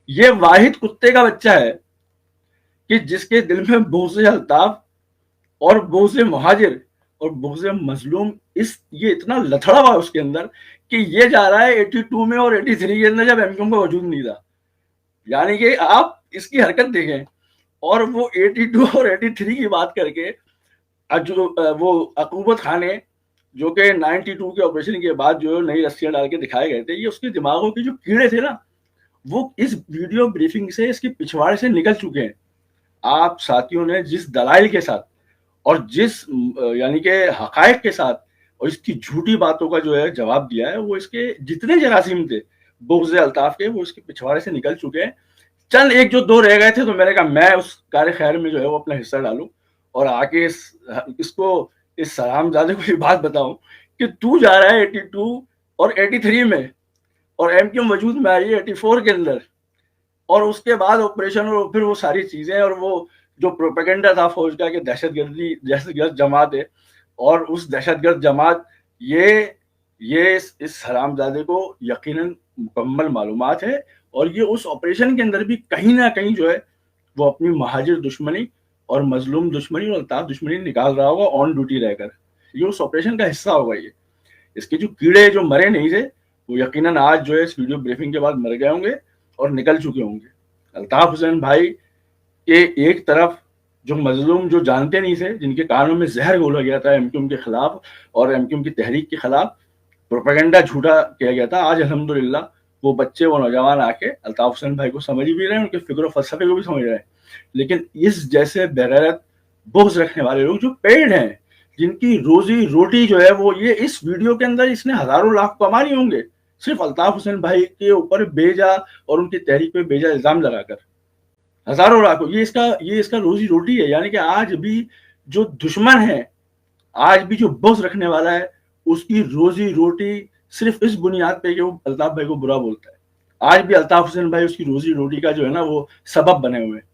یہ واحد کتے کا بچہ ہے کہ جس کے دل میں بغض الطاف اور بغض مہاجر اور بغض مظلوم یہ اتنا لتھڑا ہوا اس کے اندر کہ یہ جا رہا ہے 82 میں اور 83 کے اندر جب ایم کیو کا وجود نہیں تھا. یعنی کہ آپ اس کی حرکت دیکھیں, اور وہ 82 اور 83 کی بات کر کے وہ عقوبت خانے جو کہ 92 کے آپریشن کے بعد جو نئی رسیاں ڈال کے دکھائے گئے تھے, یہ اس کے دماغوں کے جو کیڑے تھے نا, وہ اس ویڈیو بریفنگ سے اس کے پچھواڑے سے نکل چکے ہیں. آپ ساتھیوں نے جس دلائل کے ساتھ اور جس یعنی کہ حقائق کے ساتھ اور اس کی جھوٹی باتوں کا جو ہے جواب دیا ہے, وہ اس کے جتنے جراثیم تھے بغض الطاف کے, وہ اس کے پچھواڑے سے نکل چکے ہیں. چند ایک جو دو رہ گئے تھے, تو میں نے کہا میں اس کار خیر میں جو ہے وہ اپنا حصہ ڈالوں اور آ کے اس کو اس سلام زادے کو یہ بات بتاؤں کہ تو جا رہا ہے 82 اور 83 میں, اور ایم کیو وجود میں آئی ہے 84 کے اندر, اور اس کے بعد آپریشن اور پھر وہ ساری چیزیں, اور وہ جو پروپیگنڈا تھا فوج کا کہ دہشت گرد جماعت ہے, اور اس دہشت گرد جماعت یہ اس حرام زادے کو یقیناً مکمل معلومات ہے, اور یہ اس آپریشن کے اندر بھی کہیں نہ کہیں جو ہے وہ اپنی مہاجر دشمنی اور مظلوم دشمنی اور الطاف دشمنی نکال رہا ہوگا آن ڈیوٹی رہ کر. یہ اس آپریشن کا حصہ ہوگا. یہ اس کے جو کیڑے جو مرے نہیں تھے وہ یقیناً آج جو ہے اس ویڈیو بریفنگ کے بعد مر گئے ہوں گے اور نکل چکے ہوں گے. الطاف حسین بھائی کے ایک طرف جو مظلوم جو جانتے نہیں تھے, جن کے کانوں میں زہر گھولا گیا تھا ایم کیو کے خلاف اور ایم کیو کی تحریک کے خلاف, پروپیگنڈا جھوٹا کیا گیا تھا, آج الحمدللہ وہ بچے وہ نوجوان آ کے الطاف حسین بھائی کو سمجھ بھی رہے ہیں, ان کے فکر و فلسفے کو بھی سمجھ رہے ہیں. لیکن اس جیسے بغیرت بغض رکھنے والے لوگ جو پیڈ ہیں, جن کی روزی روٹی جو ہے وہ یہ اس ویڈیو کے اندر اس نے ہزاروں لاکھ کما لیے ہوں گے صرف الطاف حسین بھائی کے اوپر بیجا اور ان کی تحریک پہ بیجا الزام لگا کر, ہزاروں لاکھ. یہ اس کا روزی روٹی ہے. یعنی کہ آج بھی جو دشمن ہے, آج بھی جو بغض رکھنے والا ہے, اس کی روزی روٹی صرف اس بنیاد پہ کہ وہ الطاف بھائی کو برا بولتا ہے. آج بھی الطاف حسین بھائی اس کی روزی روٹی کا جو ہے نا وہ سبب بنے ہوئے ہیں.